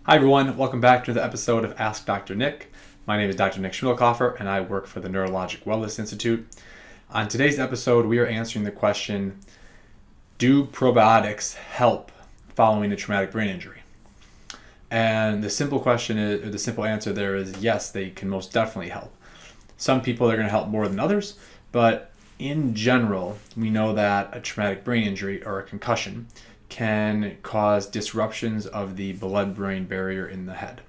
Hi everyone, welcome back to the episode of Ask Dr. Nick. My name is Dr. Nick Schmidlkoffer and I work for the Neurologic Wellness Institute. On today's episode, we are answering the question, do probiotics help following a traumatic brain injury? And the simple answer there is yes, they can most definitely help. Some people are going to help more than others, but in general, we know that a traumatic brain injury or a concussion can cause disruptions of the blood-brain barrier in the head.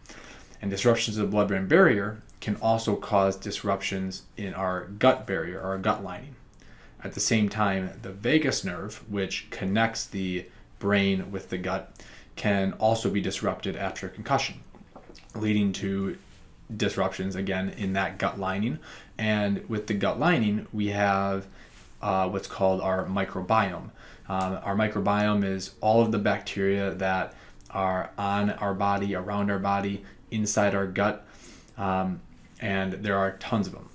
And disruptions of the blood-brain barrier can also cause disruptions in our gut barrier, or our gut lining. At the same time, the vagus nerve, which connects the brain with the gut, can also be disrupted after a concussion, leading to disruptions again in that gut lining. And with the gut lining, we have what's called our microbiome. Our microbiome is all of the bacteria that are on our body, around our body, inside our gut, and there are tons of them.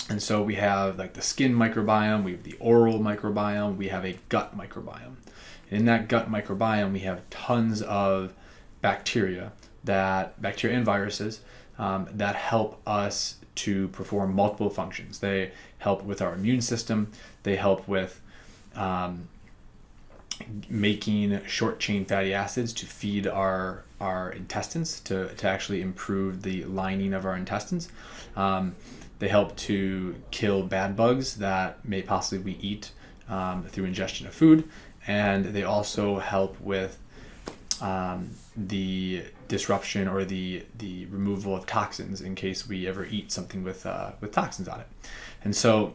And so we have like the skin microbiome, we have the oral microbiome, we have a gut microbiome. And in that gut microbiome, we have tons of bacteria and viruses that help us to perform multiple functions. They help with our immune system. They help with making short chain fatty acids to feed our intestines, to actually improve the lining of our intestines. They help to kill bad bugs that may possibly we eat through ingestion of food. And they also help with the disruption or the removal of toxins in case we ever eat something with toxins on it. And so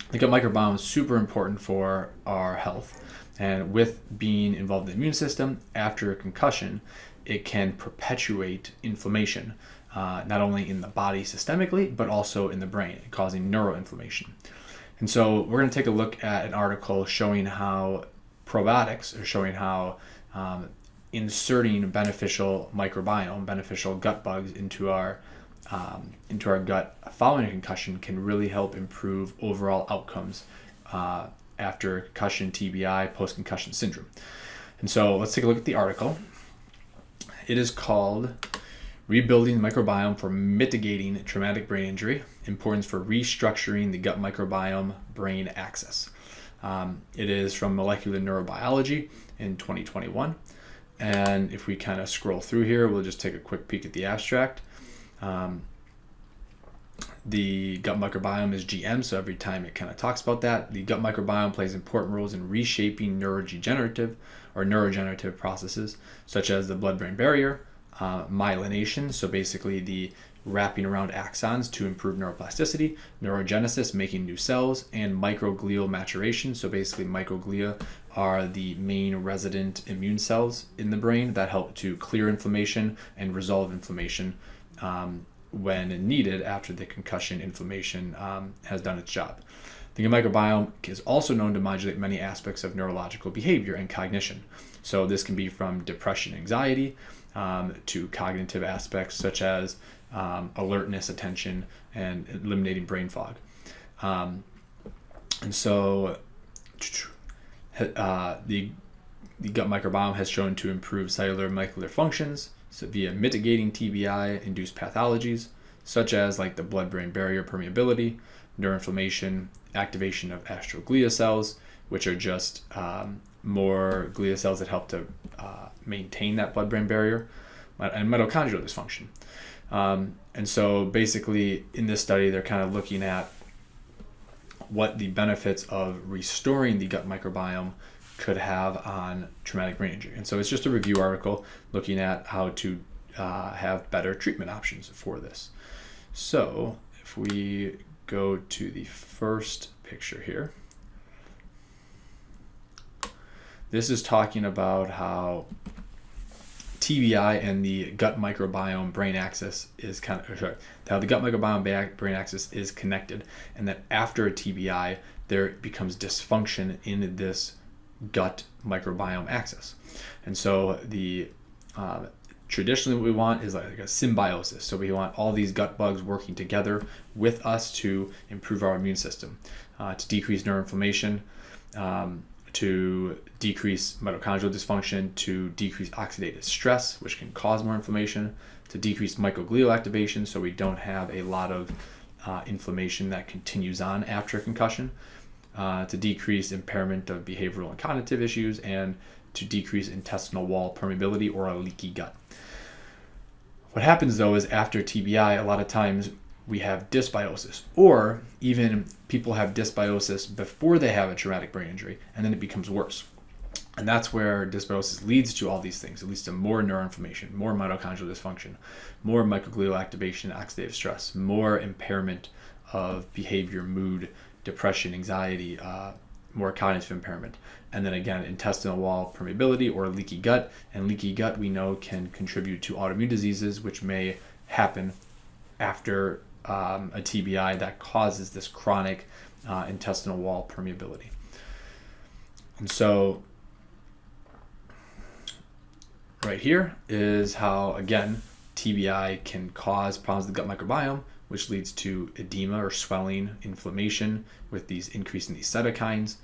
the gut microbiome is super important for our health. And with being involved in the immune system after a concussion, it can perpetuate inflammation, not only in the body systemically, but also in the brain, causing neuroinflammation. And so we're going to take a look at an article showing how probiotics are showing how inserting beneficial microbiome, beneficial gut bugs into our gut following a concussion can really help improve overall outcomes after concussion, TBI, post-concussion syndrome. And so let's take a look at the article. It is called Rebuilding the Microbiome for Mitigating Traumatic Brain Injury, Importance for Restructuring the Gut Microbiome Brain Axis. It is from Molecular Neurobiology in 2021. And if we kind of scroll through here, we'll just take a quick peek at the abstract. The gut microbiome is GM, so every time it kind of talks about that. The gut microbiome plays important roles in reshaping neurodegenerative or neurogenerative processes, such as the blood-brain barrier, myelination, so basically the wrapping around axons to improve neuroplasticity, neurogenesis, making new cells, and microglial maturation. So basically microglia are the main resident immune cells in the brain that help to clear inflammation and resolve inflammation when needed after the concussion inflammation has done its job. The gut microbiome is also known to modulate many aspects of neurological behavior and cognition. So this can be from depression, anxiety, to cognitive aspects such as alertness, attention, and eliminating brain fog. And so the gut microbiome has shown to improve cellular and molecular functions via mitigating TBI-induced pathologies, such as like the blood-brain barrier permeability, neuroinflammation, activation of astroglia cells, which are just more glia cells that help to maintain that blood-brain barrier, and mitochondrial dysfunction. And so basically in this study, they're kind of looking at what the benefits of restoring the gut microbiome could have on traumatic brain injury. And so it's just a review article looking at how to have better treatment options for this. So if we go to the first picture here, this is talking about how TBI and the gut microbiome brain axis is how the gut microbiome brain axis is connected, and that after a TBI there becomes dysfunction in this gut microbiome axis. And so the traditionally what we want is like a symbiosis. So we want all these gut bugs working together with us to improve our immune system, to decrease neuroinflammation, to decrease mitochondrial dysfunction, to decrease oxidative stress, which can cause more inflammation, to decrease microglial activation, so we don't have a lot of inflammation that continues on after a concussion, to decrease impairment of behavioral and cognitive issues, and to decrease intestinal wall permeability or a leaky gut. What happens though is after TBI, a lot of times we have dysbiosis, or even people have dysbiosis before they have a traumatic brain injury, and then it becomes worse. And that's where dysbiosis leads to all these things. It leads to more neuroinflammation, more mitochondrial dysfunction, more microglial activation, oxidative stress, more impairment of behavior, mood, depression, anxiety, more cognitive impairment. And then again, intestinal wall permeability or leaky gut. And leaky gut, we know, can contribute to autoimmune diseases, which may happen after a TBI that causes this chronic intestinal wall permeability. And so right here is how, again, TBI can cause problems with the gut microbiome, which leads to edema or swelling, inflammation with these increase in these cytokines,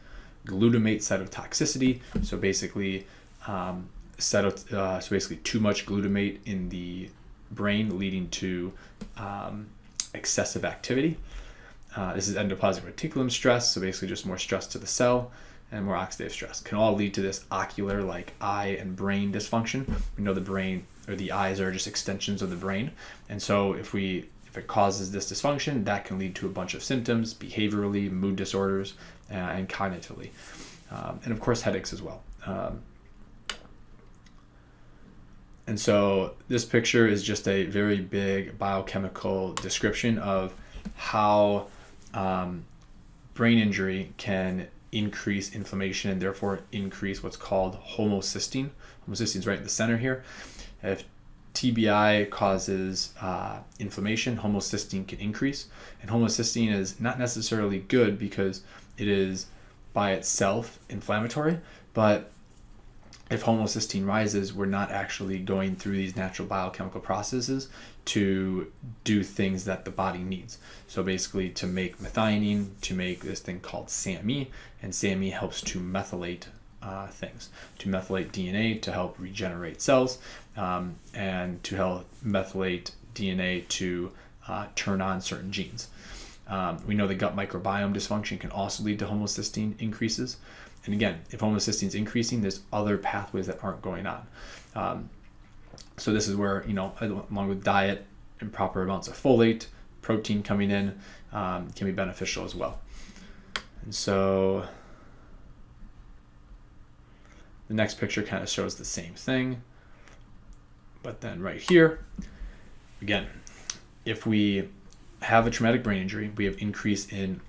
glutamate cytotoxicity. So basically, too much glutamate in the brain, leading to excessive activity. This is endoplasmic reticulum stress, so basically just more stress to the cell, and more oxidative stress can all lead to this ocular, like eye and brain dysfunction. We know the brain or the eyes are just extensions of the brain, and so if it causes this dysfunction, that can lead to a bunch of symptoms, behaviorally, mood disorders, and cognitively, and of course headaches as well. And so this picture is just a very big biochemical description of how brain injury can increase inflammation and therefore increase what's called homocysteine. Homocysteine is right in the center here. If TBI causes inflammation, homocysteine can increase. And homocysteine is not necessarily good because it is by itself inflammatory, but if homocysteine rises, we're not actually going through these natural biochemical processes to do things that the body needs. So basically to make methionine, to make this thing called SAMe, and SAMe helps to methylate things, to methylate DNA to help regenerate cells, and to help methylate DNA to turn on certain genes. We know the gut microbiome dysfunction can also lead to homocysteine increases. And again, if homocysteine is increasing, there's other pathways that aren't going on. So this is where, along with diet and proper amounts of folate, protein coming in, can be beneficial as well. And so the next picture kind of shows the same thing. But then right here, again, if we have a traumatic brain injury, we have increase in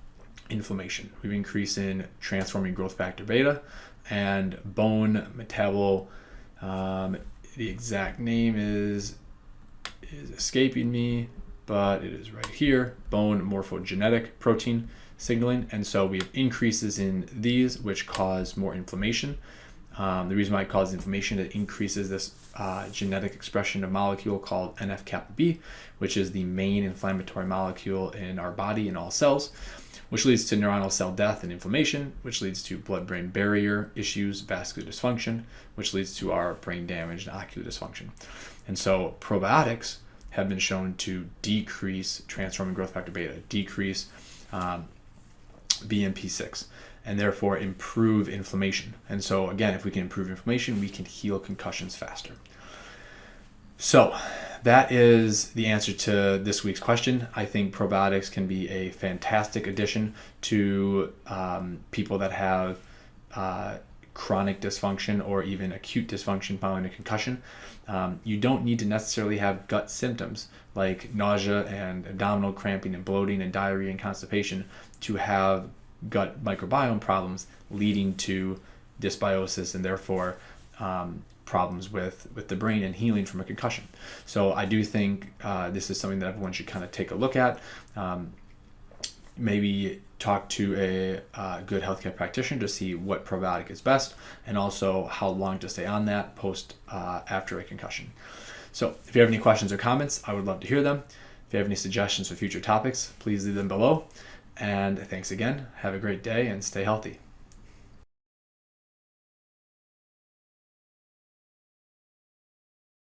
inflammation. We have increase in transforming growth factor beta and bone metabol. The exact name is escaping me, but it is right here, bone morphogenetic protein signaling. And so we have increases in these, which cause more inflammation. The reason why it causes inflammation, it increases this genetic expression of molecule called NF-kappa B, which is the main inflammatory molecule in our body in all cells, which leads to neuronal cell death and inflammation, which leads to blood-brain barrier issues, vascular dysfunction, which leads to our brain damage and ocular dysfunction. And so probiotics have been shown to decrease transforming growth factor beta, decrease BMP6, and therefore improve inflammation. And so again, if we can improve inflammation, we can heal concussions faster. So that is the answer to this week's question. I think probiotics can be a fantastic addition to people that have chronic dysfunction or even acute dysfunction following a concussion. You don't need to necessarily have gut symptoms like nausea and abdominal cramping and bloating and diarrhea and constipation to have gut microbiome problems leading to dysbiosis and therefore problems with the brain and healing from a concussion. So I do think this is something that everyone should kind of take a look at. Maybe talk to a good healthcare practitioner to see what probiotic is best and also how long to stay on that post after a concussion. So if you have any questions or comments, I would love to hear them. If you have any suggestions for future topics, please leave them below. And thanks again. Have a great day and stay healthy.